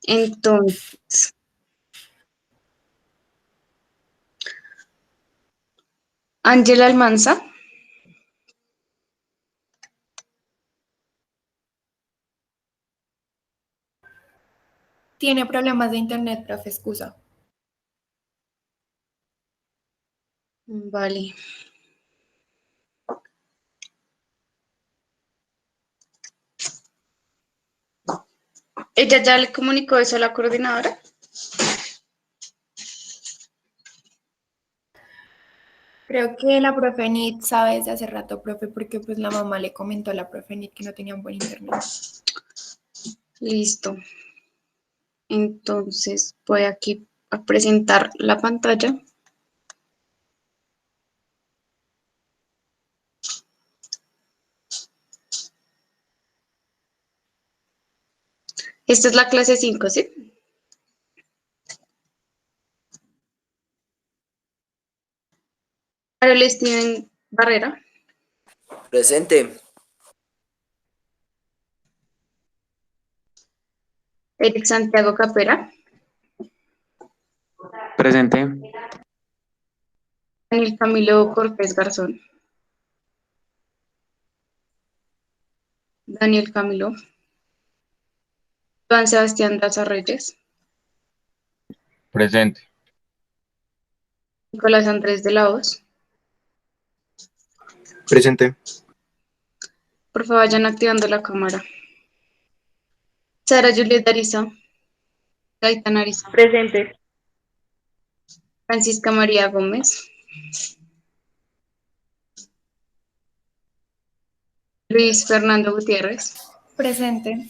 Entonces, Ángela Almanza. Tiene problemas de internet, profe, excusa. Vale. ¿Ella ya le comunicó eso a la coordinadora? Creo que la profe Nit sabe desde hace rato, profe, porque pues la mamá le comentó a la profe Nit que no tenía un buen internet. Listo. Entonces voy aquí a presentar la pantalla. Esta es la clase 5, ¿sí? Carol Steven Barrera. Presente. Eric Santiago Capera. Presente. Daniel Camilo Cortés Garzón. Daniel Camilo. Juan Sebastián Daza Reyes. Presente. Nicolás Andrés de la Hoz. Presente. Por favor, vayan activando la cámara. Sara Juliet Ariza. Gaitán Ariza. Presente. Francisca María Gómez. Luis Fernando Gutiérrez. Presente.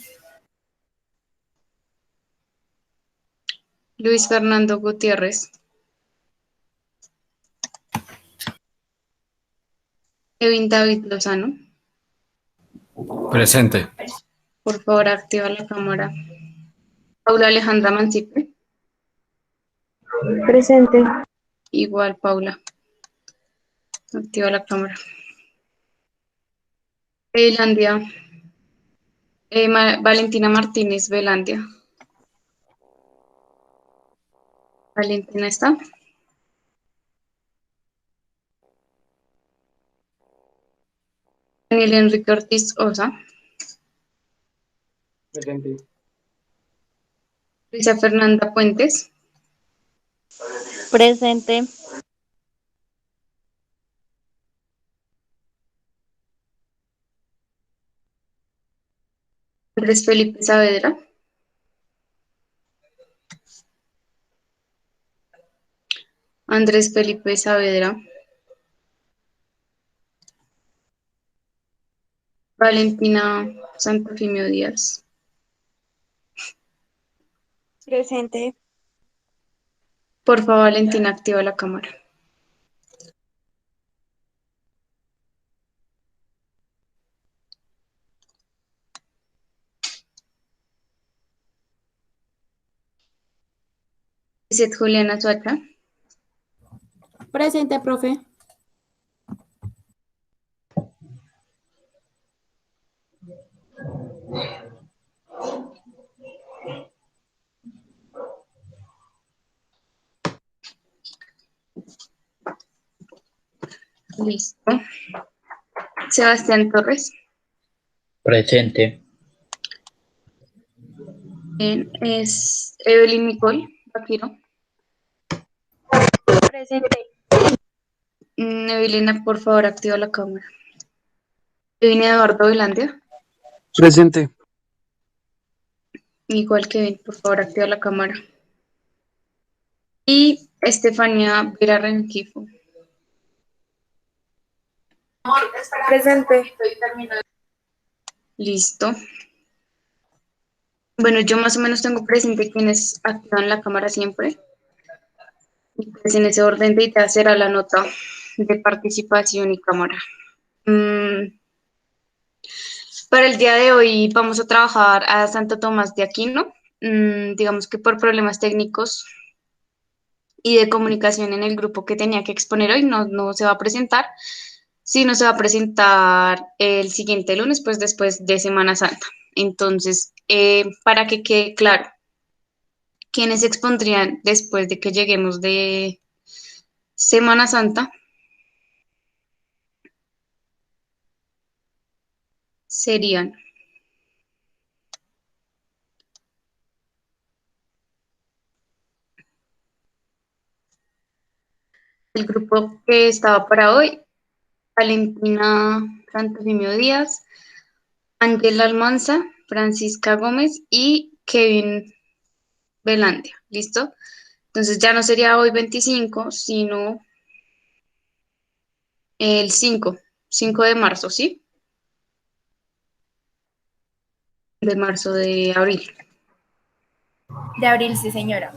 Luis Fernando Gutiérrez. Kevin David Lozano. Presente. Por favor, activa la cámara. Paula Alejandra Mancipe. Presente. Igual, Paula. Activa la cámara. Belandia. Valentina Martínez Belandia. Valentina está. Daniel Enrique Ortiz Osa. Presente. Luisa Fernanda Puentes. Presente. Andrés Felipe Saavedra. Andrés Felipe Saavedra. Valentina Santofimio Díaz. Presente. Por favor, Valentina, activa la cámara. Lizeth Juliana Suacha. Presente, profe. Listo. Sebastián Torres. Presente. Bien, es Evelyn Nicole Vaquiro. Presente. Evelina, por favor, activa la cámara. Kevin Eduardo Velandia. Presente. Igual Kevin, por favor, activa la cámara. Y Estefanía Vera Rengifo. Presente. Listo. Bueno, yo más o menos tengo presente quienes activan la cámara siempre. Y pues en ese orden de ideas será la nota de participación y cámara. Para el día de hoy vamos a trabajar a Santo Tomás de Aquino. Digamos que por problemas técnicos y de comunicación en el grupo que tenía que exponer hoy no se va a presentar, sino se va a presentar el siguiente lunes, pues después de Semana Santa. Entonces, para que quede claro, ¿Quiénes se expondrían después de que lleguemos de Semana Santa? Serían el grupo que estaba para hoy: Valentina Santofimio Díaz, Ángela Almanza, Francisca Gómez y Kevin Velandia. ¿Listo? Entonces ya no sería hoy 25, sino el 5 de marzo, ¿sí? De marzo, de abril. De abril, sí, señora.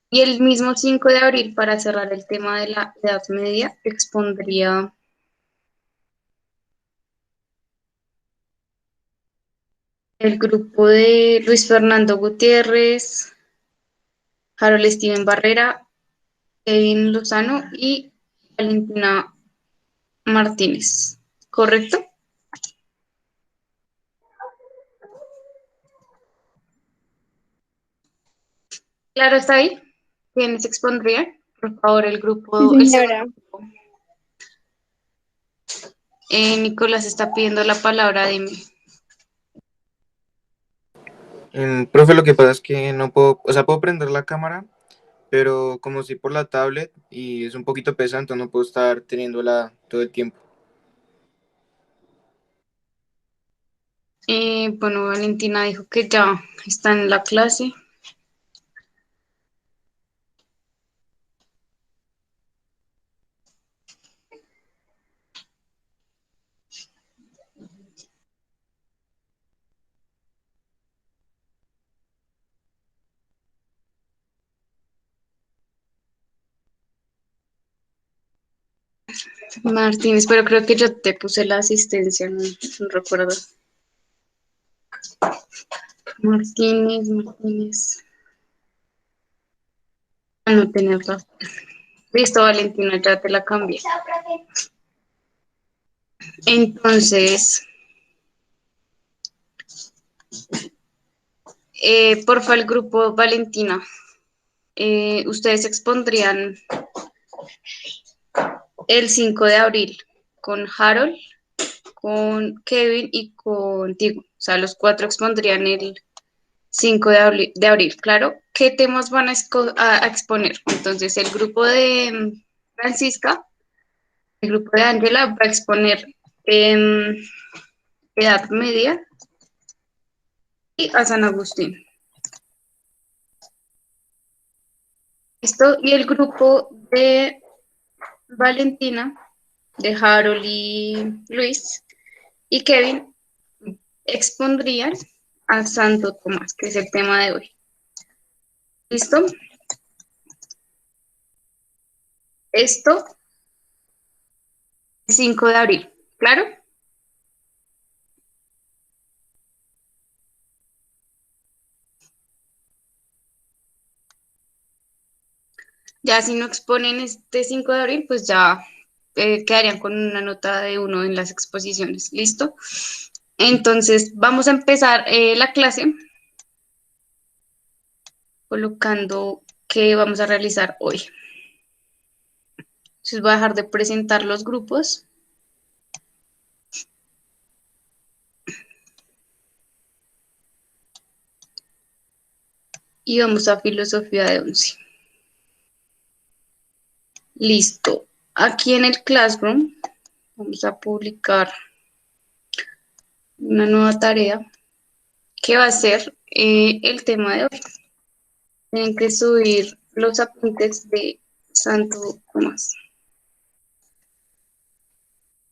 Y el mismo 5 de abril, para cerrar el tema de la Edad Media, expondría el grupo de Luis Fernando Gutiérrez, Harold Steven Barrera, Kevin Lozano y Valentina Martínez. ¿Correcto? Claro, está ahí. ¿Quiénes expondrían? Por favor, el Sí, grupo, el segundo señora. grupo. Nicolás está pidiendo la palabra, dime. Profe, lo que pasa es que no puedo, o sea, puedo prender la cámara, pero como estoy por la tablet y es un poquito pesado, entonces no puedo estar teniéndola todo el tiempo. Bueno, Valentina dijo que ya está en la clase. Martínez, pero creo que yo te puse la asistencia, no recuerdo. Martínez. No tenés razón. Listo, Valentina, ya te la cambié. Entonces, porfa, el grupo Valentina, ustedes expondrían el 5 de abril con Harold, con Kevin y contigo. O sea, los cuatro expondrían el 5 de abril, claro. ¿Qué temas van a exponer? Entonces, el grupo de Francisca, el grupo de Ángela va a exponer em, Edad Media y a San Agustín. Esto, y el grupo de Valentina, de Harold y Luis y Kevin expondrían a Santo Tomás, que es el tema de hoy. ¿Listo? Esto, 5 de abril, ¿claro? Ya si no exponen este 5 de abril, pues ya quedarían con una nota de 1 en las exposiciones. ¿Listo? Entonces, vamos a empezar la clase colocando qué vamos a realizar hoy. Entonces, voy a dejar de presentar los grupos. Y vamos a filosofía de 11. Listo. Aquí en el Classroom vamos a publicar una nueva tarea que va a ser el tema de hoy. Tienen que subir los apuntes de Santo Tomás.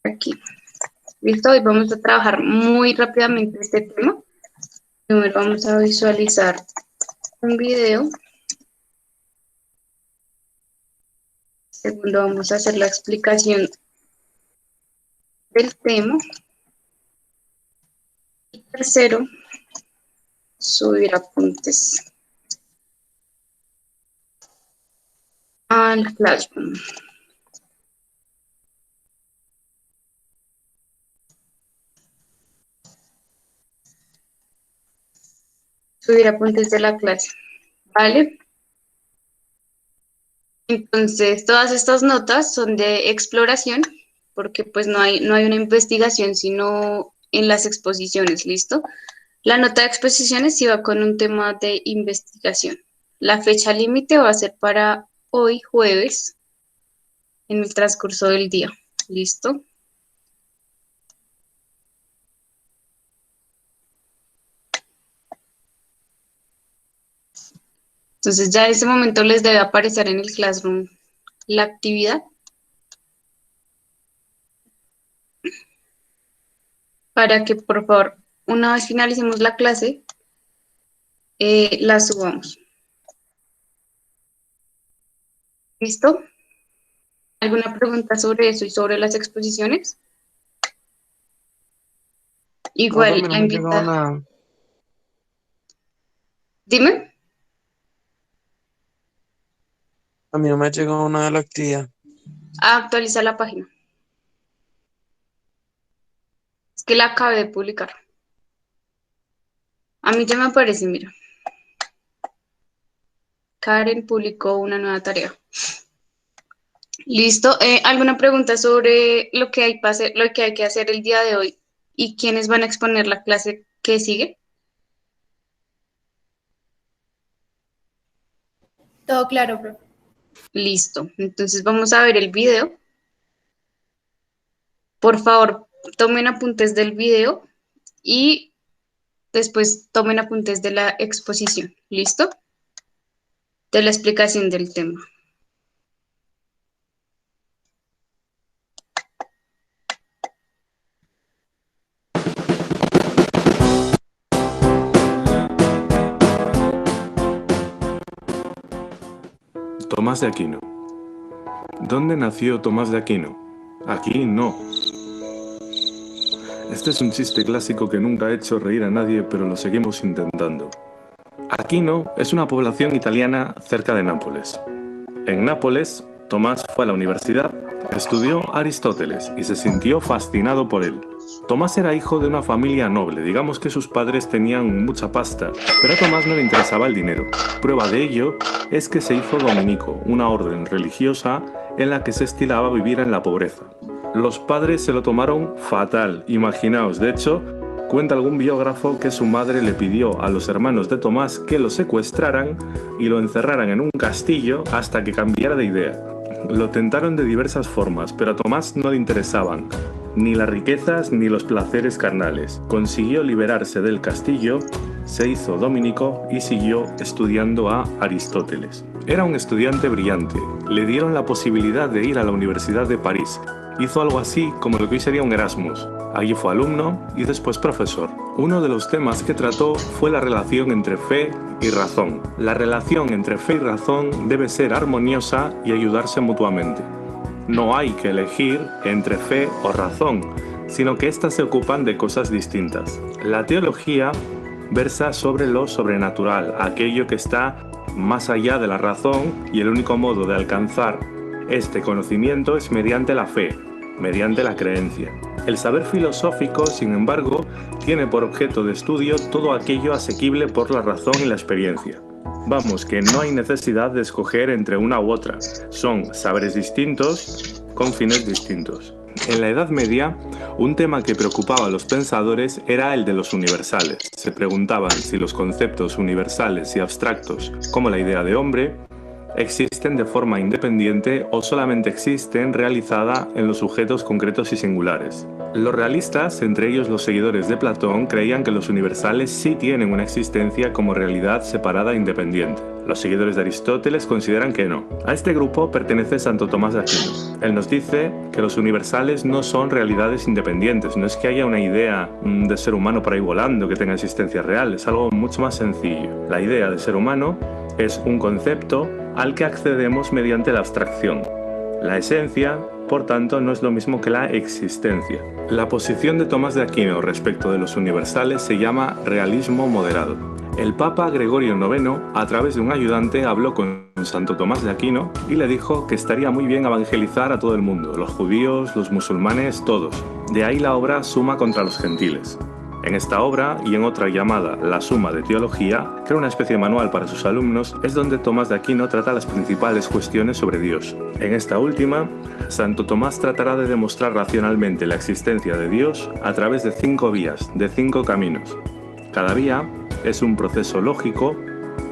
Aquí. Listo. Hoy vamos a trabajar muy rápidamente este tema. Primero vamos a visualizar un video. Segundo, vamos a hacer la explicación del tema. Y tercero, subir apuntes al Classroom. subir apuntes de la clase, ¿vale? Entonces, todas estas notas son de exploración, porque pues no hay una investigación, sino en las exposiciones, ¿listo? La nota de exposiciones sí va con un tema de investigación. La fecha límite va a ser para hoy, jueves, en el transcurso del día, ¿listo? Entonces ya en este momento les debe aparecer en el Classroom la actividad para que por favor, una vez finalicemos la clase, la subamos. ¿Listo? ¿Alguna pregunta sobre eso y sobre las exposiciones? Profe, a Igual, mí no la me ha llegado invita. nada. Dime. A mí no me ha llegado nada de la actividad. A actualizar la página. Es que la acabé de publicar. A mí ya me aparece, mira. Karen publicó una nueva tarea. Listo. ¿Alguna pregunta sobre lo que hay lo que hay que hacer el día de hoy y quiénes van a exponer la clase que sigue? Todo claro, profe. Listo. Entonces vamos a ver el video. Por favor, tomen apuntes del video y después tomen apuntes de la exposición. ¿Listo? De la explicación del tema. Tomás de Aquino. ¿Dónde nació Tomás de Aquino? Aquí no. Este es un chiste clásico que nunca ha hecho reír a nadie, pero lo seguimos intentando. Aquino es una población italiana cerca de Nápoles. En Nápoles, Tomás fue a la universidad, estudió Aristóteles y se sintió fascinado por él. Tomás era hijo de una familia noble, digamos que sus padres tenían mucha pasta, pero a Tomás no le interesaba el dinero. Prueba de ello es que se hizo dominico, una orden religiosa en la que se estilaba vivir en la pobreza. Los padres se lo tomaron fatal, imaginaos, de hecho, cuenta algún biógrafo que su madre le pidió a los hermanos de Tomás que lo secuestraran y lo encerraran en un castillo hasta que cambiara de idea. Lo tentaron de diversas formas, pero a Tomás no le interesaban ni las riquezas ni los placeres carnales. Consiguió liberarse del castillo, se hizo dominico y siguió estudiando a Aristóteles. Era un estudiante brillante. Le dieron la posibilidad de ir a la Universidad de París. Hizo algo así como lo que hoy sería un Erasmus. Allí fue alumno y después profesor. Uno de los temas que trató fue la relación entre fe y razón. La relación entre fe y razón debe ser armoniosa y ayudarse mutuamente. No hay que elegir entre fe o razón, sino que éstas se ocupan de cosas distintas. La teología versa sobre lo sobrenatural, aquello que está más allá de la razón, y el único modo de alcanzar este conocimiento es mediante la fe, mediante la creencia. El saber filosófico, sin embargo, tiene por objeto de estudio todo aquello asequible por la razón y la experiencia. Vamos, que no hay necesidad de escoger entre una u otra. Son saberes distintos con fines distintos. En la Edad Media, un tema que preocupaba a los pensadores era el de los universales. Se preguntaban si los conceptos universales y abstractos, como la idea de hombre, existen de forma independiente o solamente existen realizada en los sujetos concretos y singulares. Los realistas, entre ellos los seguidores de Platón, creían que los universales sí tienen una existencia como realidad separada e independiente. Los seguidores de Aristóteles consideran que no. A este grupo pertenece Santo Tomás de Aquino. Él nos dice que los universales no son realidades independientes, no es que haya una idea de ser humano por ahí volando que tenga existencia real, es algo mucho más sencillo. La idea de ser humano es un concepto al que accedemos mediante la abstracción. La esencia, por tanto, no es lo mismo que la existencia. La posición de Tomás de Aquino respecto de los universales se llama realismo moderado. El Papa Gregorio IX, a través de un ayudante, habló con Santo Tomás de Aquino y le dijo que estaría muy bien evangelizar a todo el mundo, los judíos, los musulmanes, todos. De ahí la obra Suma contra los gentiles. En esta obra y en otra llamada La Suma de Teología, que era una especie de manual para sus alumnos, es donde Tomás de Aquino trata las principales cuestiones sobre Dios. En esta última, Santo Tomás tratará de demostrar racionalmente la existencia de Dios a través de 5 vías, de 5 caminos. Cada vía es un proceso lógico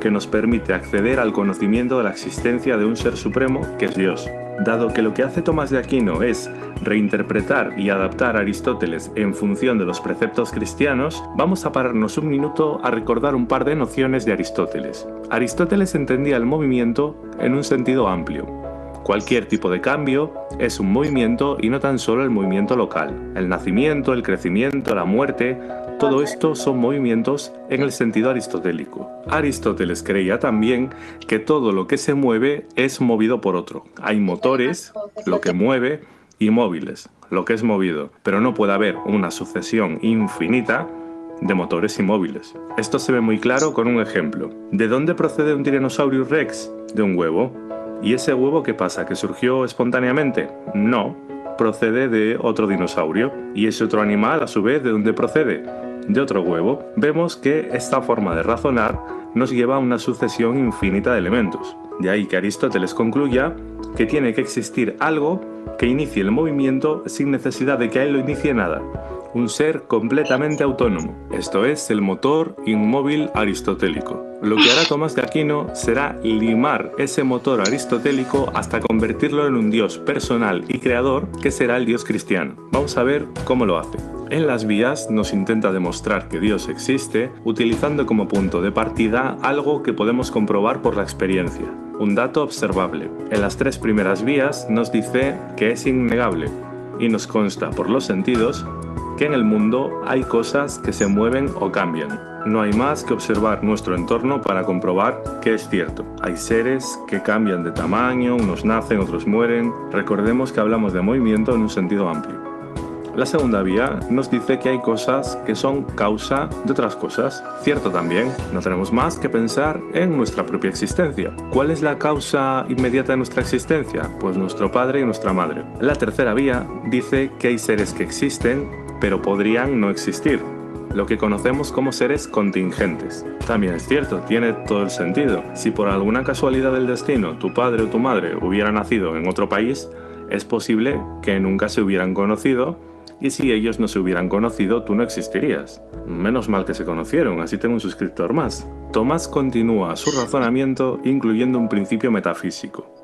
que nos permite acceder al conocimiento de la existencia de un ser supremo que es Dios. Dado que lo que hace Tomás de Aquino es reinterpretar y adaptar a Aristóteles en función de los preceptos cristianos, vamos a pararnos un minuto a recordar un par de nociones de Aristóteles. Aristóteles entendía el movimiento en un sentido amplio. Cualquier tipo de cambio es un movimiento y no tan solo el movimiento local. El nacimiento, el crecimiento, la muerte, todo esto son movimientos en el sentido aristotélico. Aristóteles creía también que todo lo que se mueve es movido por otro. Hay motores, lo que mueve, y móviles, lo que es movido, pero no puede haber una sucesión infinita de motores y móviles. Esto se ve muy claro con un ejemplo. ¿De dónde procede un Tyrannosaurus Rex? De un huevo. ¿Y ese huevo qué pasa? ¿Que surgió espontáneamente? No, procede de otro dinosaurio. ¿Y ese otro animal, a su vez, de dónde procede? De otro huevo. Vemos que esta forma de razonar nos lleva a una sucesión infinita de elementos. De ahí que Aristóteles concluya que tiene que existir algo que inicie el movimiento sin necesidad de que a él lo inicie nada. Un ser completamente autónomo. Esto es el motor inmóvil aristotélico. Lo que hará Tomás de Aquino será limar ese motor aristotélico hasta convertirlo en un Dios personal y creador que será el Dios cristiano. Vamos a ver cómo lo hace. En las vías nos intenta demostrar que Dios existe utilizando como punto de partida algo que podemos comprobar por la experiencia, un dato observable. En las 3 primeras vías nos dice que es innegable y nos consta por los sentidos que en el mundo hay cosas que se mueven o cambian. No hay más que observar nuestro entorno para comprobar que es cierto. Hay seres que cambian de tamaño, unos nacen, otros mueren. Recordemos que hablamos de movimiento en un sentido amplio. La segunda vía nos dice que hay cosas que son causa de otras cosas. Cierto también, no tenemos más que pensar en nuestra propia existencia. ¿Cuál es la causa inmediata de nuestra existencia? Pues nuestro padre y nuestra madre. La tercera vía dice que hay seres que existen, pero podrían no existir. Lo que conocemos como seres contingentes. También es cierto, tiene todo el sentido. Si por alguna casualidad del destino tu padre o tu madre hubiera nacido en otro país, es posible que nunca se hubieran conocido. Y si ellos no se hubieran conocido, tú no existirías. Menos mal que se conocieron, así tengo un suscriptor más. Tomás continúa su razonamiento incluyendo un principio metafísico.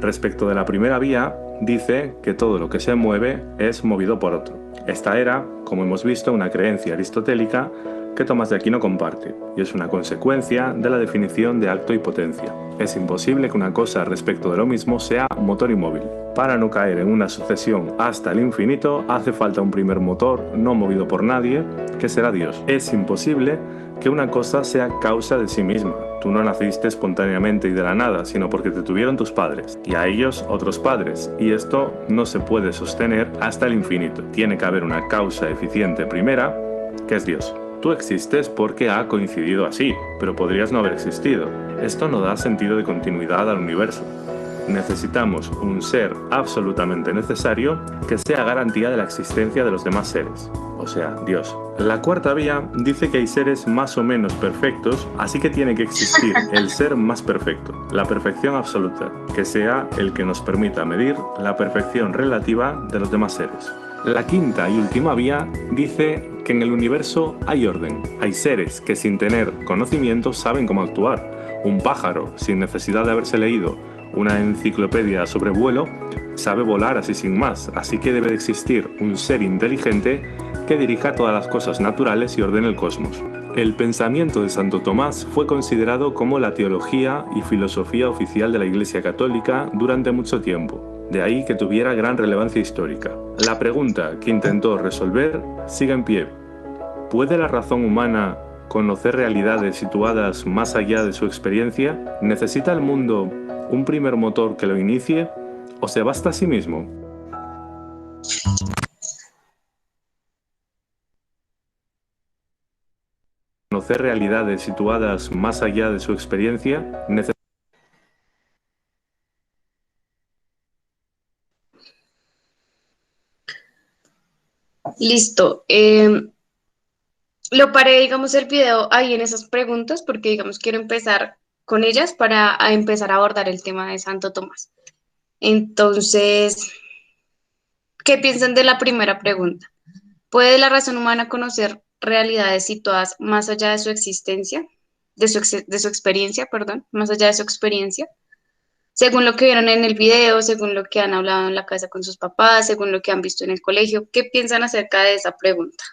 Respecto de la primera vía, dice que todo lo que se mueve es movido por otro. Esta era, como hemos visto, una creencia aristotélica que Tomás de Aquino comparte, y es una consecuencia de la definición de acto y potencia. Es imposible que una cosa respecto de lo mismo sea motor y móvil. Para no caer en una sucesión hasta el infinito, hace falta un primer motor no movido por nadie, que será Dios. Es imposible que una cosa sea causa de sí misma. Tú no naciste espontáneamente y de la nada, sino porque te tuvieron tus padres, y a ellos otros padres, y esto no se puede sostener hasta el infinito. Tiene que haber una causa eficiente primera, que es Dios. Tú existes porque ha coincidido así, pero podrías no haber existido. Esto no da sentido de continuidad al universo. Necesitamos un ser absolutamente necesario que sea garantía de la existencia de los demás seres, o sea, Dios. La cuarta vía dice que hay seres más o menos perfectos, así que tiene que existir el ser más perfecto, la perfección absoluta, que sea el que nos permita medir la perfección relativa de los demás seres. La quinta y última vía dice que en el universo hay orden. Hay seres que sin tener conocimiento saben cómo actuar. Un pájaro, sin necesidad de haberse leído una enciclopedia sobre vuelo, sabe volar así sin más, así que debe de existir un ser inteligente que dirija todas las cosas naturales y ordene el cosmos. El pensamiento de Santo Tomás fue considerado como la teología y filosofía oficial de la Iglesia Católica durante mucho tiempo. De ahí que tuviera gran relevancia histórica. La pregunta que intentó resolver sigue en pie. ¿Puede la razón humana conocer realidades situadas más allá de su experiencia? ¿Necesita el mundo un primer motor que lo inicie o se basta a sí mismo? ¿Conocer realidades situadas más allá de su experiencia? Listo. Lo paré, digamos, el video ahí en esas preguntas porque, digamos, quiero empezar con ellas para empezar a abordar el tema de Santo Tomás. Entonces, ¿qué piensan de la primera pregunta? ¿Puede la razón humana conocer realidades situadas más allá de su existencia, de su experiencia, perdón, más allá de su experiencia? Según lo que vieron en el video, según lo que han hablado en la casa con sus papás, según lo que han visto en el colegio, ¿qué piensan acerca de esa pregunta?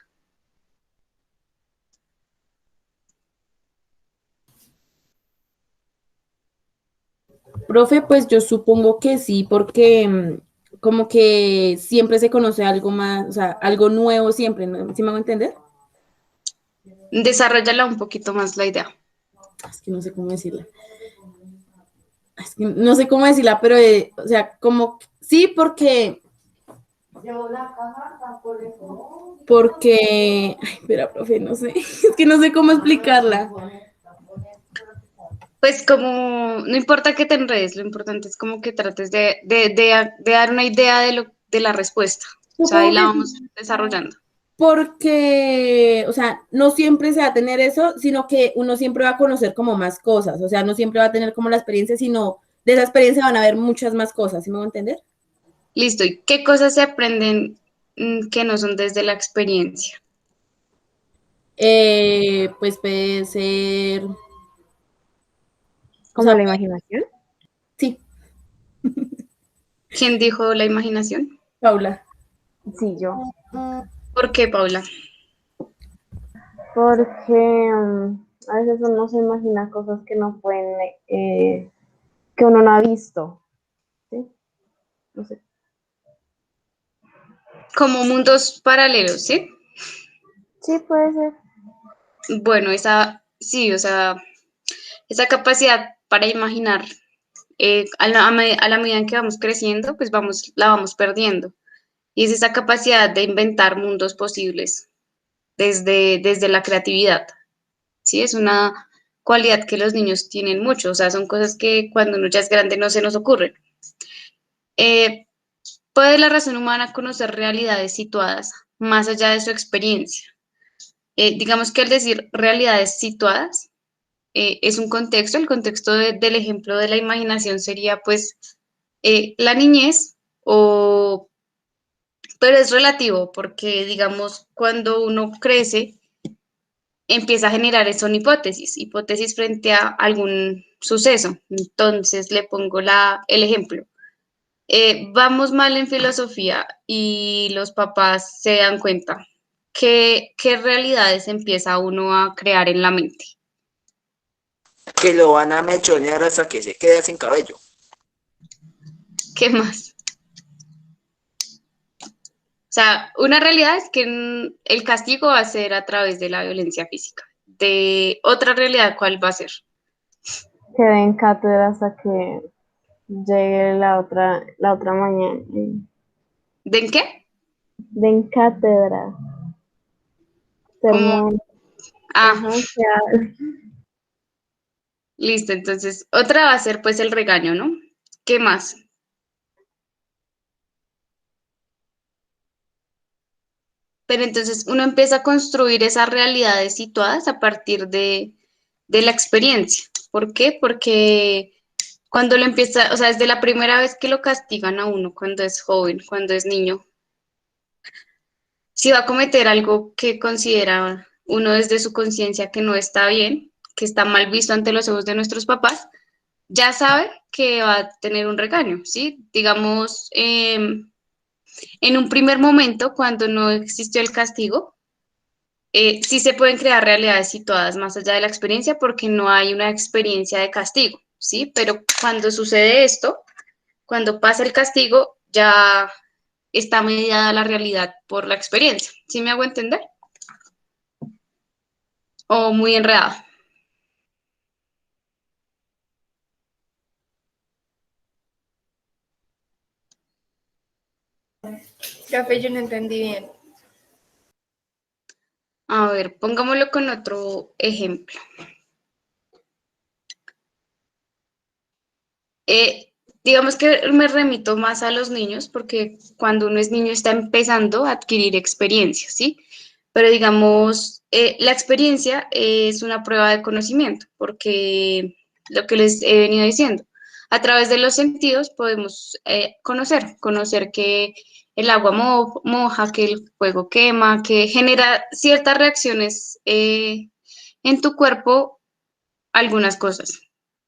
Profe, pues yo supongo que sí, porque como que siempre se conoce algo más, o sea, algo nuevo siempre, ¿no? ¿Sí me hago entender? Desarrollala un poquito más la idea. Es que no sé cómo decirla. Es que no sé cómo decirla, pero, o sea, como, sí, porque, ay, espera, profe, no sé, es que no sé cómo explicarla. Pues como, no importa que te enredes, lo importante es como que trates de dar una idea de la respuesta. O sea, ahí Supongo la que vamos sí, desarrollando. porque, o sea, no siempre se va a tener eso, sino que uno siempre va a conocer como más cosas, o sea, no siempre va a tener como la experiencia, sino de esa experiencia van a haber muchas más cosas, ¿sí me voy a entender? Listo. ¿Y qué cosas se aprenden que no son desde la experiencia? Pues puede ser, o Como sea, la imaginación. sí, ¿Quién dijo la imaginación? Paula. Sí, yo. ¿Por qué, Paula? Porque a veces uno se imagina cosas que no pueden, que uno no ha visto. ¿Sí? No sé. Como mundos paralelos, ¿sí? Sí, puede ser. Bueno, esa, sí, o sea, esa capacidad para imaginar a la medida en que vamos creciendo, pues la vamos perdiendo. Y es esa capacidad de inventar mundos posibles desde la creatividad, ¿sí? Es una cualidad que los niños tienen mucho, o sea, son cosas que cuando uno ya es grande no se nos ocurren. Eh, ¿Puede la razón humana conocer realidades situadas más allá de su experiencia? Digamos que al decir realidades situadas, es un contexto, el contexto del ejemplo de la imaginación sería pues la niñez o pero es relativo porque, digamos, cuando uno crece, empieza a generar son hipótesis frente a algún suceso. Entonces, le pongo el ejemplo. Vamos mal en filosofía y los papás se dan cuenta. ¿Qué realidades empieza uno a crear en la mente? Que lo van a mechonear hasta que se quede sin cabello. ¿Qué más? O sea, una realidad es que el castigo va a ser a través de la violencia física. De otra realidad, ¿cuál va a ser? Que den cátedra hasta que llegue la otra mañana. ¿De qué? Den cátedra. Como, Sermón. ah, Ajá, listo. Entonces, otra va a ser pues el regaño, ¿no? ¿Qué más? Pero entonces uno empieza a construir esas realidades situadas a partir de la experiencia. ¿Por qué? Porque cuando lo empieza, o sea, desde la primera vez que lo castigan a uno, cuando es joven, cuando es niño, si va a cometer algo que considera uno desde su conciencia que no está bien, que está mal visto ante los ojos de nuestros papás, ya sabe que va a tener un regaño, ¿sí? Digamos, en un primer momento, cuando no existió el castigo, sí se pueden crear realidades situadas más allá de la experiencia porque no hay una experiencia de castigo, ¿sí? Pero cuando sucede esto, cuando pasa el castigo, ya está mediada la realidad por la experiencia, ¿sí me hago entender? O muy enredado. Profe, yo no entendí bien. A ver, pongámoslo con otro ejemplo. Digamos que me remito más a los niños porque cuando uno es niño está empezando a adquirir experiencias, ¿sí? Pero digamos, la experiencia es una prueba de conocimiento, porque lo que les he venido diciendo, a través de los sentidos podemos conocer que el agua moja, que el fuego quema, que genera ciertas reacciones en tu cuerpo, algunas cosas,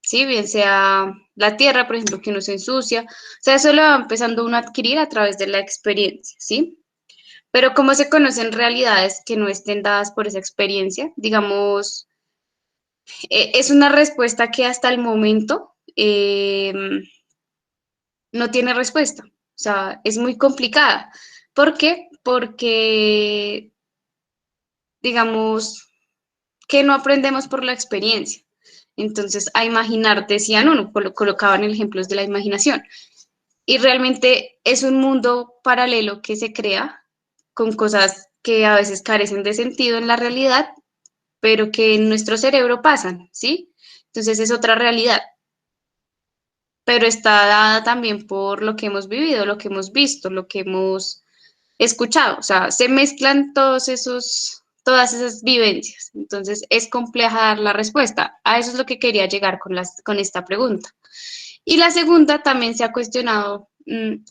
¿sí? Bien sea la tierra, por ejemplo, que uno se ensucia, o sea, eso lo va empezando uno a adquirir a través de la experiencia, ¿sí? Pero ¿cómo se conocen realidades que no estén dadas por esa experiencia? Digamos, es una respuesta que hasta el momento no tiene respuesta. O sea, es muy complicada. ¿Por qué? Porque, digamos, que no aprendemos por la experiencia. Entonces, a imaginar, decían uno, colocaban ejemplos de la imaginación. Y realmente es un mundo paralelo que se crea con cosas que a veces carecen de sentido en la realidad, pero que en nuestro cerebro pasan, ¿sí? Entonces es otra realidad, pero está dada también por lo que hemos vivido, lo que hemos visto, lo que hemos escuchado, o sea, se mezclan todas esas vivencias, entonces es compleja dar la respuesta. A eso es lo que quería llegar con esta pregunta. Y la segunda también se ha cuestionado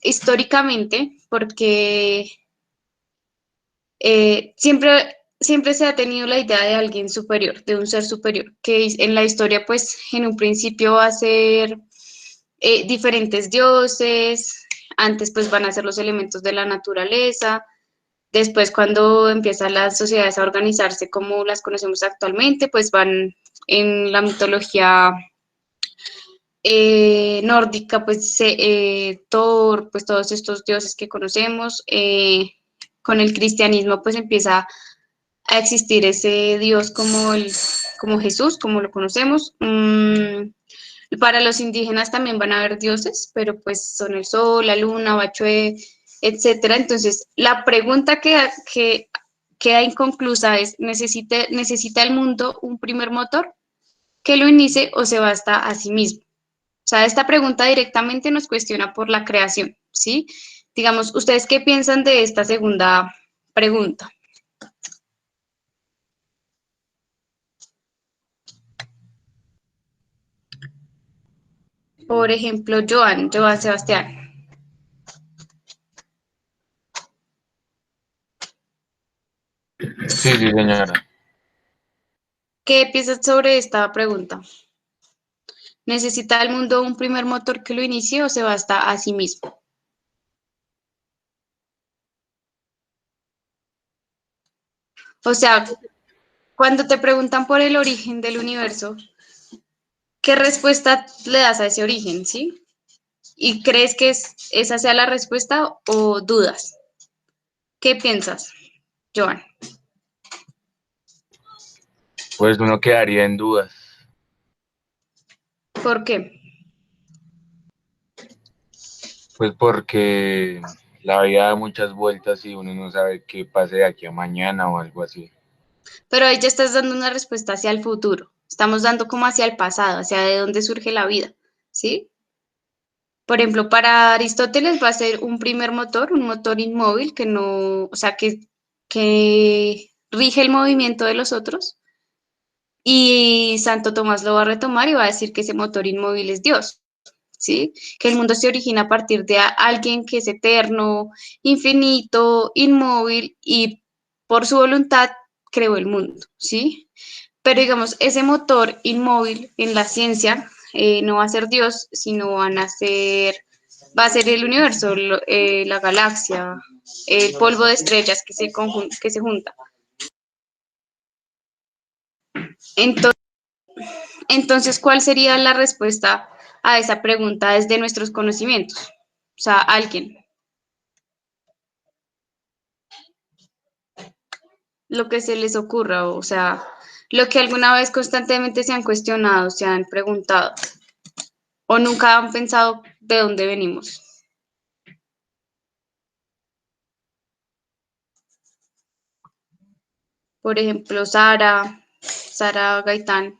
históricamente porque siempre se ha tenido la idea de alguien superior, de un ser superior, que en la historia pues en un principio va a ser diferentes dioses, antes pues van a ser los elementos de la naturaleza, después cuando empiezan las sociedades a organizarse como las conocemos actualmente, pues van en la mitología nórdica, pues Thor, pues todos estos dioses que conocemos, con el cristianismo pues empieza a existir ese Dios como Jesús, como lo conocemos. Para los indígenas también van a haber dioses, pero pues son el sol, la luna, Bachué, etcétera. Entonces, la pregunta que queda inconclusa es, ¿necesita el mundo un primer motor que lo inicie o se basta a sí mismo? O sea, esta pregunta directamente nos cuestiona por la creación, ¿sí? Digamos, ¿ustedes qué piensan de esta segunda pregunta? Por ejemplo, Joan Sebastián. Sí, sí, señora. ¿Qué piensas sobre esta pregunta? ¿Necesita el mundo un primer motor que lo inicie o se basta a sí mismo? O sea, cuando te preguntan por el origen del universo, ¿qué respuesta le das a ese origen, sí? ¿Y crees que esa sea la respuesta o dudas? ¿Qué piensas, Joan? Pues uno quedaría en dudas. ¿Por qué? Pues porque la vida da muchas vueltas y uno no sabe qué pase de aquí a mañana o algo así. Pero ahí ya estás dando una respuesta hacia el futuro. Estamos dando como hacia el pasado, hacia de dónde surge la vida, ¿sí? Por ejemplo, para Aristóteles va a ser un primer motor, un motor inmóvil que no, o sea, que rige el movimiento de los otros. Y Santo Tomás lo va a retomar y va a decir que ese motor inmóvil es Dios, ¿sí? Que el mundo se origina a partir de alguien que es eterno, infinito, inmóvil y por su voluntad creó el mundo, ¿sí? Pero digamos, ese motor inmóvil en la ciencia no va a ser Dios, sino va a ser el universo, la galaxia, el polvo de estrellas que se junta. Entonces, ¿cuál sería la respuesta a esa pregunta desde nuestros conocimientos? O sea, alguien, lo que se les ocurra, o sea, lo que alguna vez constantemente se han cuestionado, se han preguntado, o nunca han pensado de dónde venimos. Por ejemplo, Sara Gaitán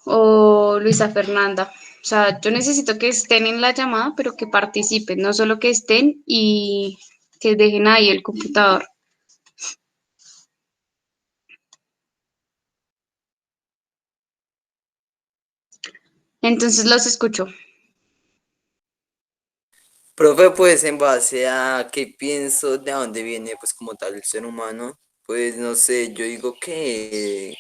o Luisa Fernanda. O sea, yo necesito que estén en la llamada, pero que participen, no solo que estén y que dejen ahí el computador. Entonces los escucho. Profe, pues en base a qué pienso de dónde viene pues como tal el ser humano, pues no sé, yo digo que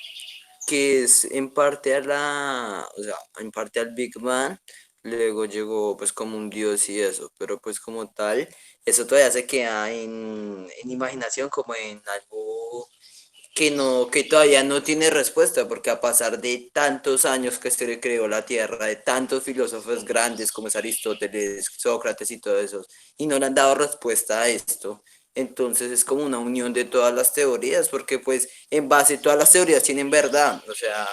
es en parte o sea, en parte al Big Bang, luego llegó pues como un dios y eso, pero pues como tal, eso todavía se queda en imaginación, como en algo que todavía no tiene respuesta, porque a pasar de tantos años que se creó la Tierra, de tantos filósofos grandes como es Aristóteles, Sócrates y todo eso, y no le han dado respuesta a esto. Entonces es como una unión de todas las teorías, porque pues en base todas las teorías tienen verdad, o sea,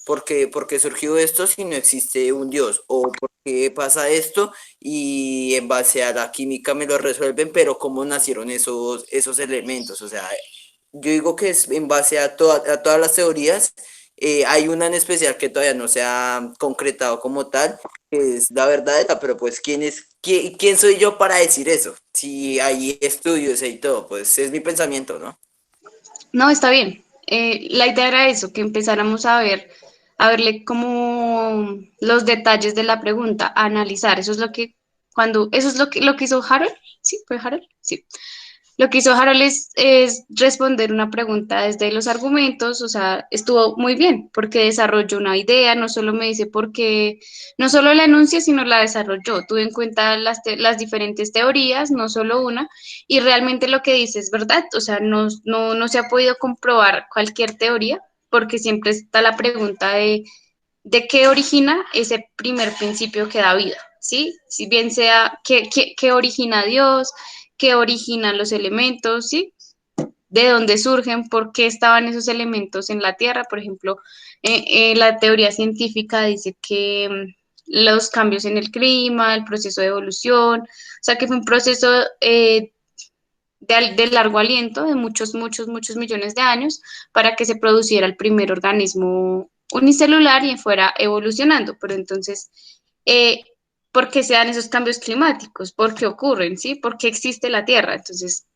por qué surgió esto si no existe un Dios? ¿O por qué pasa esto y en base a la química me lo resuelven, pero cómo nacieron esos elementos? O sea, yo digo que es en base a todas las teorías. Hay una en especial que todavía no se ha concretado como tal, que es la verdadera, pero pues quién soy yo para decir eso? Si hay estudios y todo, pues es mi pensamiento, ¿no? No, está bien. La idea era eso, que empezáramos a verle como los detalles de la pregunta, a analizar. Eso es lo que, eso es lo que hizo Harold. ¿Sí? ¿Fue Harold? Sí. Lo que hizo Harold es responder una pregunta desde los argumentos, o sea, estuvo muy bien, porque desarrolló una idea, no solo me dice por qué, no solo la enuncia, sino la desarrolló. Tuve en cuenta las diferentes teorías, no solo una, y realmente lo que dice es verdad, o sea, no se ha podido comprobar cualquier teoría, porque siempre está la pregunta de qué origina ese primer principio que da vida, ¿sí? Si bien sea qué origina Dios, qué originan los elementos, ¿sí? De dónde surgen, por qué estaban esos elementos en la Tierra. Por ejemplo, la teoría científica dice que los cambios en el clima, el proceso de evolución, o sea que fue un proceso de largo aliento, de muchos millones de años, para que se produciera el primer organismo unicelular y fuera evolucionando. Pero entonces, eh, ¿por qué se dan esos cambios climáticos? ¿Por qué ocurren? ¿Sí? ¿Por qué existe la Tierra? Entonces,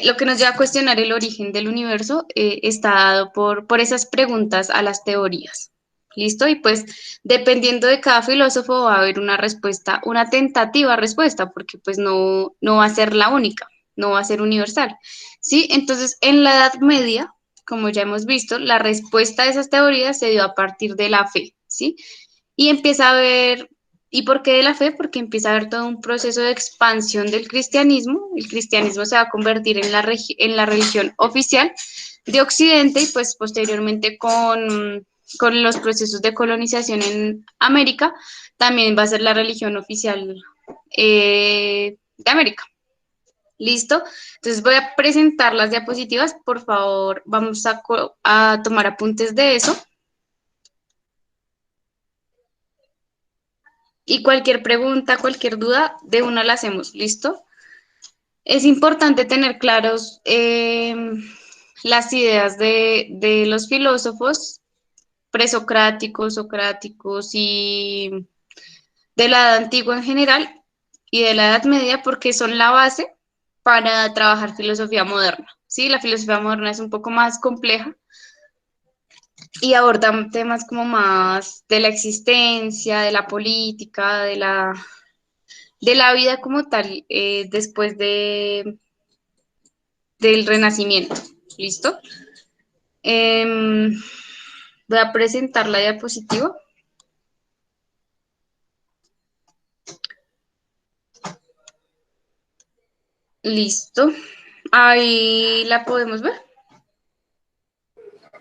lo que nos lleva a cuestionar el origen del universo está dado por esas preguntas a las teorías. ¿Listo? Y pues dependiendo de cada filósofo va a haber una respuesta, una tentativa respuesta, porque pues no va a ser la única, no va a ser universal. ¿Sí? Entonces, en la Edad Media, como ya hemos visto, la respuesta a esas teorías se dio a partir de la fe, ¿sí? Y empieza a haber, ¿y por qué de la fe? Porque empieza a haber todo un proceso de expansión del cristianismo. El cristianismo se va a convertir en en la religión oficial de Occidente y pues posteriormente con los procesos de colonización en América, también va a ser la religión oficial de América. ¿Listo? Entonces voy a presentar las diapositivas. Por favor, vamos a tomar apuntes de eso. Y cualquier pregunta, cualquier duda, de una la hacemos, ¿listo? Es importante tener claros las ideas de los filósofos presocráticos, socráticos y de la edad antigua en general y de la Edad Media porque son la base para trabajar filosofía moderna, ¿sí? La filosofía moderna es un poco más compleja y aborda temas como más de la existencia, de la política, de la vida como tal después del Renacimiento. ¿Listo? Voy a presentar la diapositiva. Listo. Ahí la podemos ver.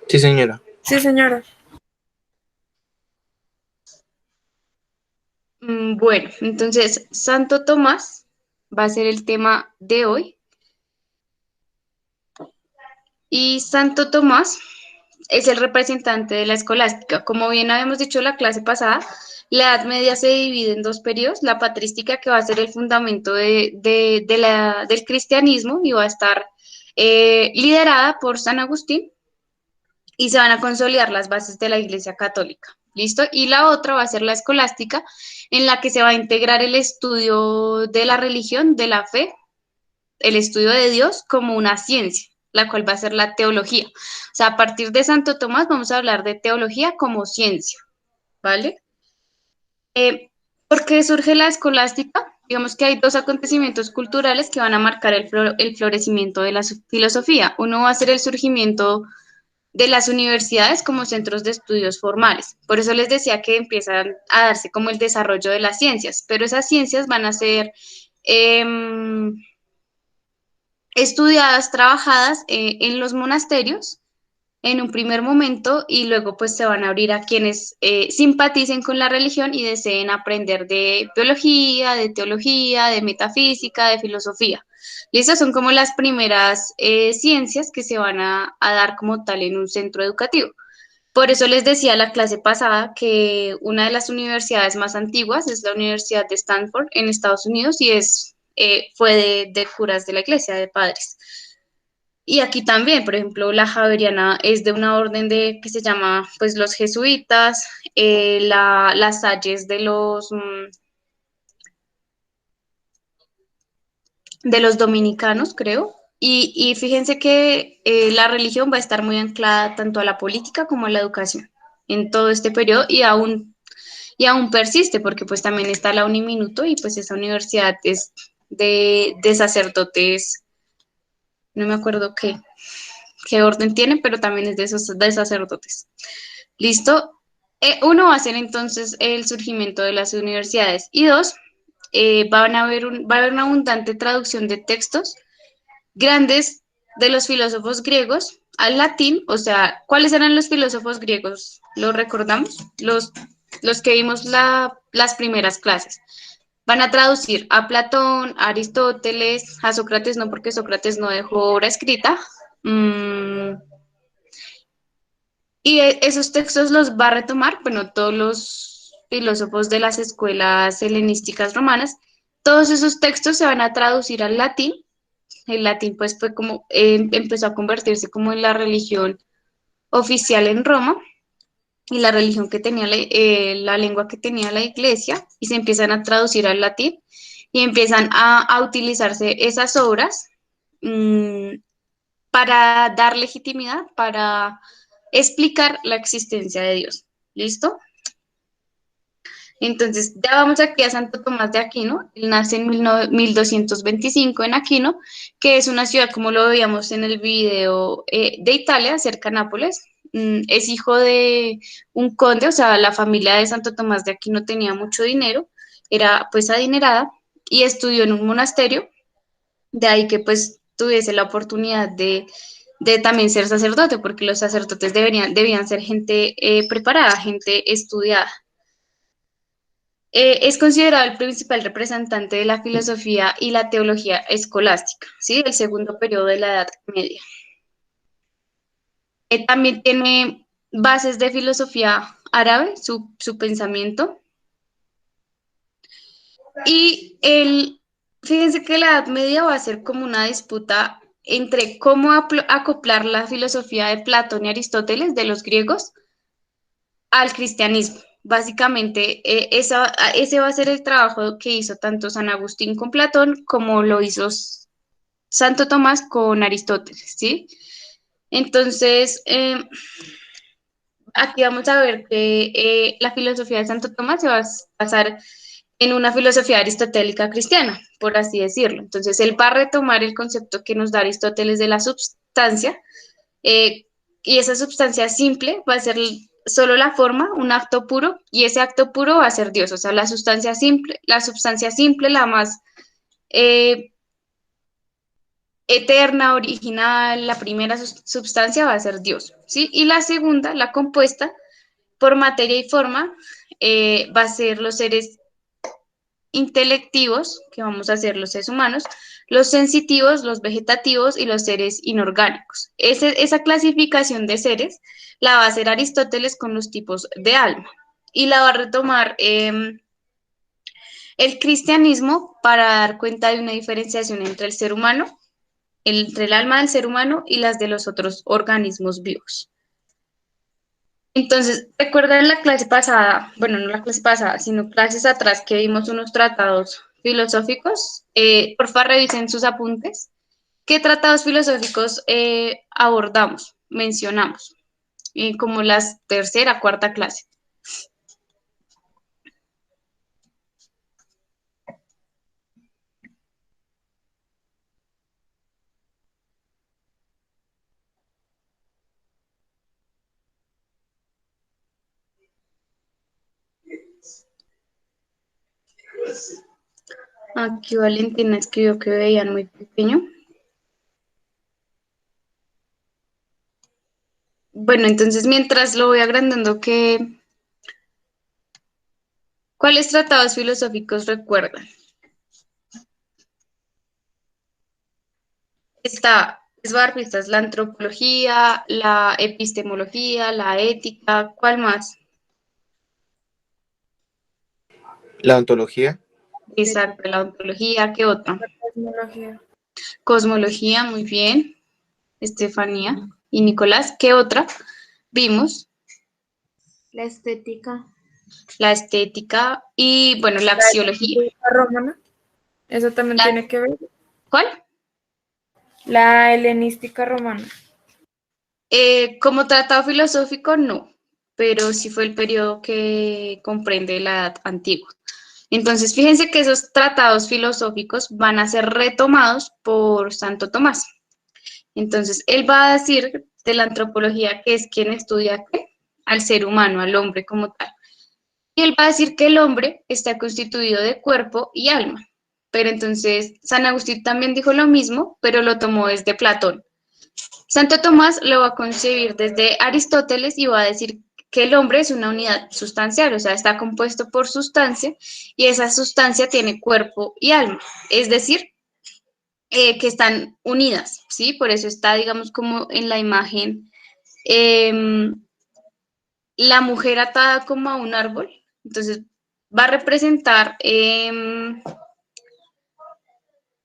Sí, señora. Sí, señora. Bueno, entonces Santo Tomás va a ser el tema de hoy. Y Santo Tomás es el representante de la escolástica. Como bien habíamos dicho en la clase pasada, la Edad Media se divide en dos periodos, la patrística, que va a ser el fundamento del cristianismo y va a estar liderada por San Agustín, y se van a consolidar las bases de la Iglesia Católica. ¿Listo? Y la otra va a ser la escolástica, en la que se va a integrar el estudio de la religión, de la fe, el estudio de Dios como una ciencia, la cual va a ser la teología. O sea, a partir de Santo Tomás vamos a hablar de teología como ciencia. ¿vale? ¿Por qué surge la escolástica? Digamos que hay dos acontecimientos culturales que van a marcar el florecimiento de la filosofía. Uno va a ser el surgimiento de las universidades como centros de estudios formales. Por eso les decía que empiezan a darse como el desarrollo de las ciencias, pero esas ciencias van a ser estudiadas, trabajadas en los monasterios en un primer momento y luego pues se van a abrir a quienes simpaticen con la religión y deseen aprender de biología, de teología, de metafísica, de filosofía. Y esas son como las primeras ciencias que se van a dar como tal en un centro educativo. Por eso les decía la clase pasada que una de las universidades más antiguas es la Universidad de Stanford en Estados Unidos y fue de curas de la iglesia, de padres. Y aquí también, por ejemplo, la Javeriana es de una orden que se llama pues los jesuitas, las Salles de los dominicanos, creo. Y fíjense que la religión va a estar muy anclada tanto a la política como a la educación en todo este periodo y aún persiste porque pues también está la Uniminuto y pues esa universidad es de sacerdotes, no me acuerdo qué orden tiene, pero también es de sacerdotes. ¿Listo? Uno va a ser entonces el surgimiento de las universidades y dos, va a haber una abundante traducción de textos grandes de los filósofos griegos al latín. O sea, ¿cuáles eran los filósofos griegos? ¿Lo recordamos? Los que vimos las primeras clases. Van a traducir a Platón, a Aristóteles, a Sócrates no, porque Sócrates no dejó obra escrita. Y esos textos los va a retomar, bueno, todos los filósofos de las escuelas helenísticas romanas. Todos esos textos se van a traducir al latín. El latín pues fue como, empezó a convertirse como en la religión oficial en Roma y la religión que tenía, la lengua que tenía la iglesia, y se empiezan a traducir al latín y empiezan a utilizarse esas obras para dar legitimidad, para explicar la existencia de Dios. ¿Listo? Entonces, ya vamos aquí a Santo Tomás de Aquino. Él nace en 1225 en Aquino, que es una ciudad, como lo veíamos en el video, de Italia, cerca de Nápoles. Es hijo de un conde, o sea, la familia de Santo Tomás de Aquino tenía mucho dinero, era pues adinerada, y estudió en un monasterio, de ahí que pues tuviese la oportunidad de también ser sacerdote, porque los sacerdotes debían ser gente preparada, gente estudiada. Es considerado el principal representante de la filosofía y la teología escolástica, ¿sí? El segundo periodo de la Edad Media. También tiene bases de filosofía árabe, su pensamiento. Y fíjense que la Edad Media va a ser como una disputa entre cómo acoplar la filosofía de Platón y Aristóteles, de los griegos, al cristianismo. Básicamente, ese va a ser el trabajo que hizo tanto San Agustín con Platón como lo hizo Santo Tomás con Aristóteles, ¿sí? Entonces, aquí vamos a ver que la filosofía de Santo Tomás se va a basar en una filosofía aristotélica cristiana, por así decirlo. Entonces, él va a retomar el concepto que nos da Aristóteles de la substancia, y esa substancia simple va a ser solo la forma, un acto puro, y ese acto puro va a ser Dios. O sea, la substancia simple, la más eterna, original, la primera substancia va a ser Dios, ¿sí? Y la segunda, la compuesta por materia y forma, va a ser los seres intelectivos, que vamos a ser los seres humanos, los sensitivos, los vegetativos y los seres inorgánicos. Esa clasificación de seres la va a hacer Aristóteles con los tipos de alma y la va a retomar el cristianismo para dar cuenta de una diferenciación entre el ser humano, entre el alma del ser humano y las de los otros organismos vivos. Entonces, ¿recuerdan la clase pasada? Bueno, no la clase pasada, sino clases atrás que vimos unos tratados filosóficos. Porfa, revisen sus apuntes. ¿Qué tratados filosóficos abordamos, mencionamos? Como la tercera, cuarta clase. Aquí Valentina escribió que veían muy pequeño. Bueno, entonces mientras lo voy agrandando, ¿cuáles tratados filosóficos recuerdan? Les voy a dar pistas, la antropología, la epistemología, la ética, ¿cuál más? La ontología, Exacto, la ontología, ¿qué otra? Cosmología. Cosmología, muy bien. Estefanía y Nicolás, ¿qué otra vimos? La estética. La estética y, bueno, la La axiología. helenística romana. Eso también La- tiene que ver. ¿Cuál? La helenística romana. Como tratado filosófico, no, pero sí fue el periodo que comprende la Edad Antigua. Entonces, fíjense que esos tratados filosóficos van a ser retomados por Santo Tomás. Entonces, él va a decir de la antropología que es quien estudia ¿qué? Al ser humano, al hombre como tal. Y él va a decir que el hombre está constituido de cuerpo y alma. Pero entonces, San Agustín también dijo lo mismo, pero lo tomó desde Platón. Santo Tomás lo va a concebir desde Aristóteles y va a decir que el hombre es una unidad sustancial, o sea, está compuesto por sustancia y esa sustancia tiene cuerpo y alma, es decir, que están unidas, ¿sí? Por eso está, digamos, como en la imagen, la mujer atada como a un árbol, entonces va a representar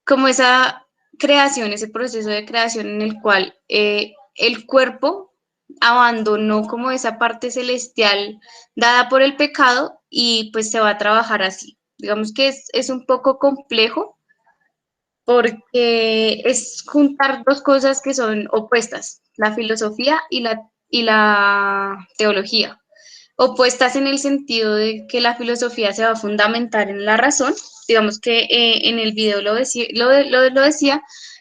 como esa creación, ese proceso de creación en el cual el cuerpo abandonó como esa parte celestial dada por el pecado y pues se va a trabajar así. Digamos que es un poco complejo porque es juntar dos cosas que son opuestas, la filosofía y la teología. Opuestas en el sentido de que la filosofía se va a fundamentar en la razón, digamos que en el video lo decía,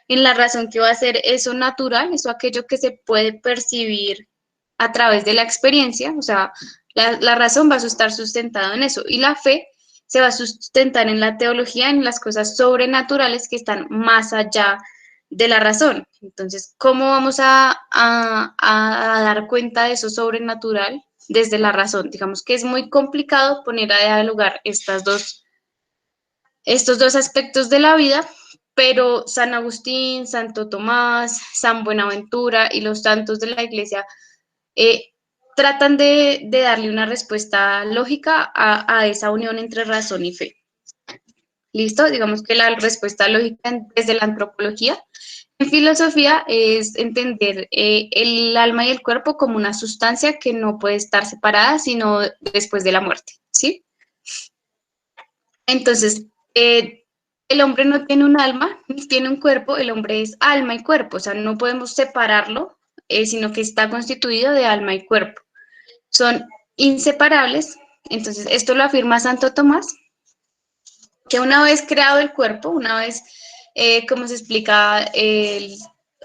en la razón que va a ser eso natural, eso aquello que se puede percibir a través de la experiencia, o sea, la razón va a estar sustentada en eso, y la fe se va a sustentar en la teología, en las cosas sobrenaturales que están más allá de la razón. Entonces, ¿cómo vamos a dar cuenta de eso sobrenatural desde la razón? Digamos que es muy complicado poner a dialogar estos dos aspectos de la vida, pero San Agustín, Santo Tomás, San Buenaventura y los santos de la iglesia eh, tratan de darle una respuesta lógica a esa unión entre razón y fe. ¿Listo? Digamos que la respuesta lógica desde la antropología. En filosofía es entender el alma y el cuerpo como una sustancia que no puede estar separada sino después de la muerte, ¿sí? Entonces, el hombre no tiene un alma, ni tiene un cuerpo, el hombre es alma y cuerpo, o sea, no podemos separarlo, sino que está constituido de alma y cuerpo. Son inseparables, entonces esto lo afirma Santo Tomás, que una vez creado el cuerpo, una vez, como se explica, el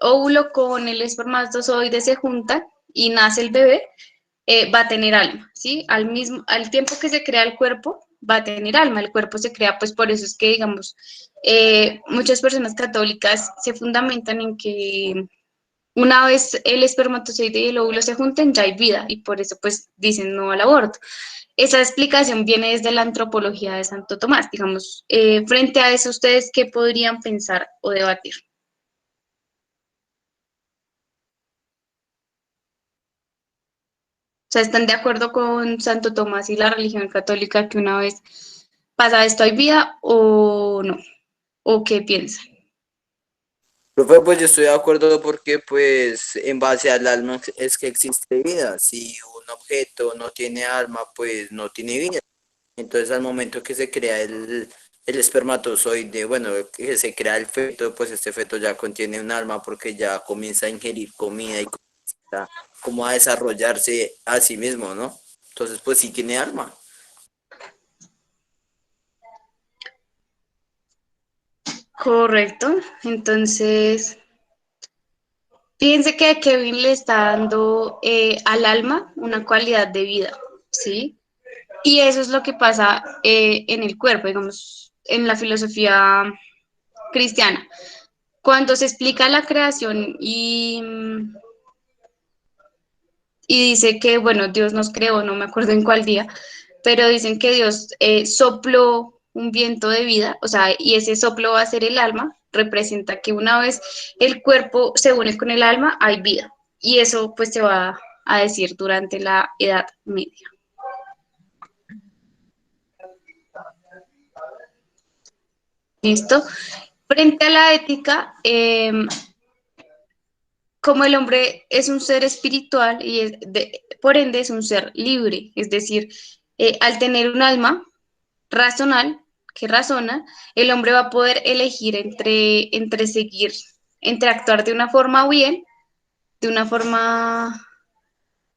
óvulo con el espermatozoide se juntan y nace el bebé, va a tener alma, ¿sí? Al tiempo que se crea el cuerpo, va a tener alma, el cuerpo se crea, pues por eso es que, digamos, muchas personas católicas se fundamentan en que una vez el espermatozoide y el óvulo se junten, ya hay vida, y por eso pues dicen no al aborto. Esa explicación viene desde la antropología de Santo Tomás, digamos. Frente a eso, ¿ustedes qué podrían pensar o debatir? O sea, ¿están de acuerdo con Santo Tomás y la religión católica que una vez pasa esto hay vida o no? ¿O qué piensan? Profe, pues yo estoy de acuerdo porque pues en base al alma es que existe vida. Si un objeto no tiene alma, pues no tiene vida. Entonces al momento que se crea el espermatozoide, bueno, que se crea el feto, pues este feto ya contiene un alma porque ya comienza a ingerir comida y comienza como a desarrollarse a sí mismo, ¿no? Entonces pues sí tiene alma. Correcto. Entonces, fíjense que Kevin le está dando al alma una cualidad de vida, ¿sí? Y eso es lo que pasa en el cuerpo, digamos, en la filosofía cristiana. Cuando se explica la creación y dice que, bueno, Dios nos creó, no me acuerdo en cuál día, pero dicen que Dios sopló un viento de vida, o sea, y ese soplo va a ser el alma, representa que una vez el cuerpo se une con el alma, hay vida. Y eso pues se va a decir durante la Edad Media. ¿Listo? Frente a la ética, como el hombre es un ser espiritual y por ende es un ser libre, es decir, al tener un alma racional que razona, el hombre va a poder elegir entre actuar de una forma bien, de una forma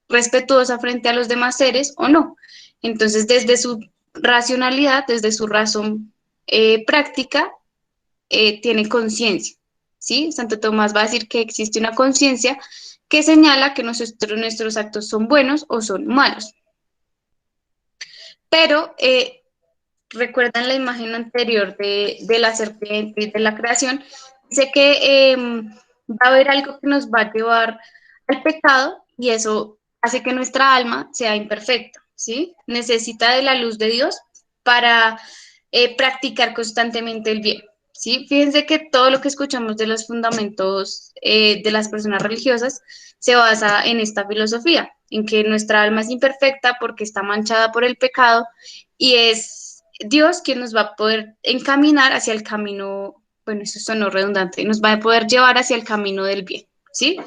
respetuosa frente a los demás seres o no. Entonces, desde su racionalidad, desde su razón práctica, tiene conciencia, ¿sí? Santo Tomás va a decir que existe una conciencia que señala que nuestros actos son buenos o son malos. Pero recuerdan la imagen anterior de la serpiente y de la creación, dice que va a haber algo que nos va a llevar al pecado y eso hace que nuestra alma sea imperfecta, ¿sí? Necesita de la luz de Dios para practicar constantemente el bien, ¿sí? Fíjense que todo lo que escuchamos de los fundamentos de las personas religiosas se basa en esta filosofía, en que nuestra alma es imperfecta porque está manchada por el pecado y es Dios quien nos va a poder encaminar hacia el camino, bueno, eso sonó redundante, nos va a poder llevar hacia el camino del bien, ¿sí?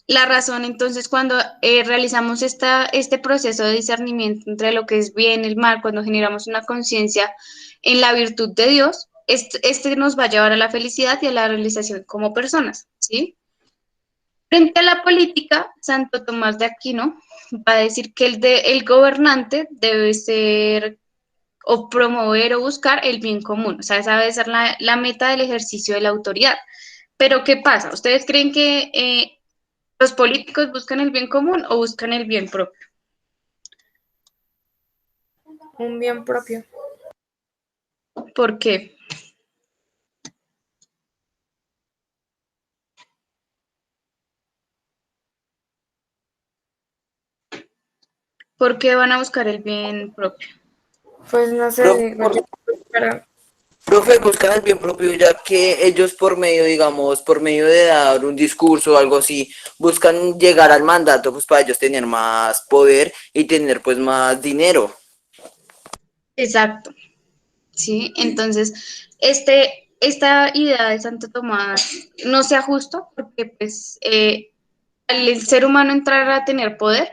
La razón, entonces, cuando realizamos este proceso de discernimiento entre lo que es bien y el mal, cuando generamos una conciencia en la virtud de Dios, este nos va a llevar a la felicidad y a la realización como personas, ¿sí? Frente a la política, Santo Tomás de Aquino va a decir que el gobernante debe ser o promover o buscar el bien común, o sea, esa debe ser la meta del ejercicio de la autoridad. Pero, ¿qué pasa? ¿Ustedes creen que los políticos buscan el bien común o buscan el bien propio? Un bien propio. ¿Por qué? ¿Por qué van a buscar el bien propio? Pues no sé, Profe, digo yo, para... profe, buscan el bien propio ya que ellos por medio, digamos, por medio de dar un discurso o algo así, buscan llegar al mandato, pues para ellos tener más poder y tener pues más dinero. Exacto, ¿sí? Entonces, esta idea de Santo Tomás no sea justo porque pues al el ser humano entrar a tener poder,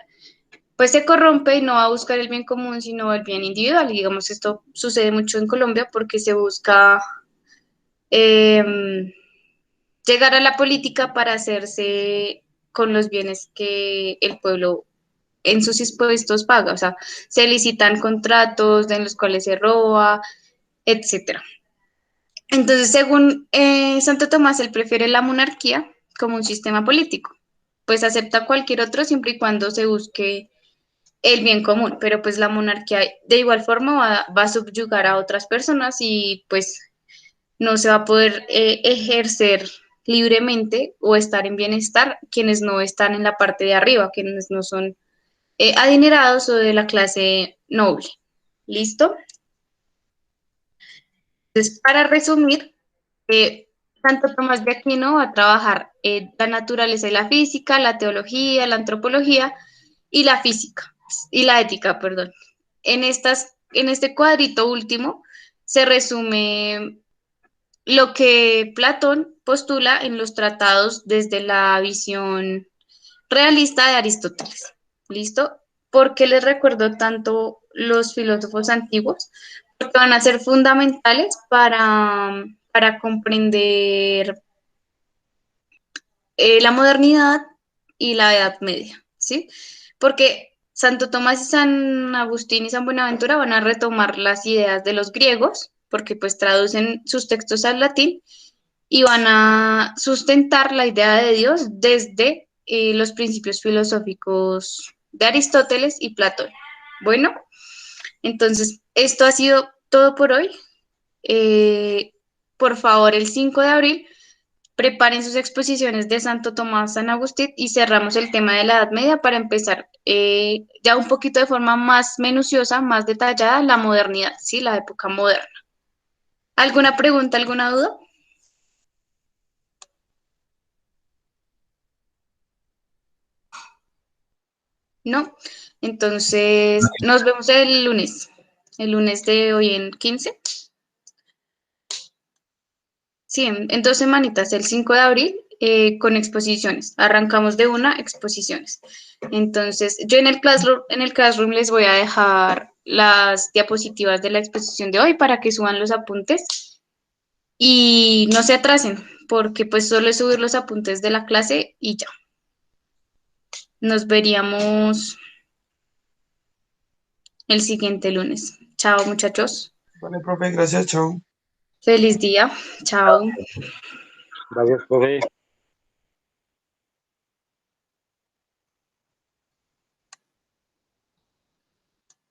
pues se corrompe y no va a buscar el bien común, sino el bien individual. Y digamos, esto sucede mucho en Colombia porque se busca llegar a la política para hacerse con los bienes que el pueblo en sus impuestos paga. O sea, se licitan contratos en los cuales se roba, etcétera. Entonces, según Santo Tomás, él prefiere la monarquía como un sistema político, pues acepta cualquier otro siempre y cuando se busque el bien común, pero pues la monarquía de igual forma va a subyugar a otras personas y pues no se va a poder ejercer libremente o estar en bienestar quienes no están en la parte de arriba, quienes no son adinerados o de la clase noble. ¿Listo? Entonces, para resumir, Santo Tomás de Aquino va a trabajar la naturaleza y la física, la teología, la antropología y la física, y la ética, perdón. En este cuadrito último se resume lo que Platón postula en los tratados desde la visión realista de Aristóteles. ¿Listo? ¿Por qué les recuerdo tanto los filósofos antiguos? Porque van a ser fundamentales para comprender la modernidad y la Edad Media, ¿sí? Porque Santo Tomás y San Agustín y San Buenaventura van a retomar las ideas de los griegos, porque pues traducen sus textos al latín y van a sustentar la idea de Dios desde los principios filosóficos de Aristóteles y Platón. Bueno, entonces esto ha sido todo por hoy. Por favor, el 5 de abril, preparen sus exposiciones de Santo Tomás San Agustín y cerramos el tema de la Edad Media para empezar ya un poquito de forma más minuciosa, más detallada, la modernidad, ¿sí? La época moderna. ¿Alguna pregunta, alguna duda? ¿No? Entonces, nos vemos el lunes de hoy en 15. Sí, en 2 semanitas, el 5 de abril, con exposiciones. Arrancamos de una, exposiciones. Entonces, yo en el Classroom les voy a dejar las diapositivas de la exposición de hoy para que suban los apuntes y no se atrasen, porque pues solo es subir los apuntes de la clase y ya. Nos veríamos el siguiente lunes. Chao, muchachos. Vale, profe, gracias, chao. Feliz día. Chao. Gracias, profe.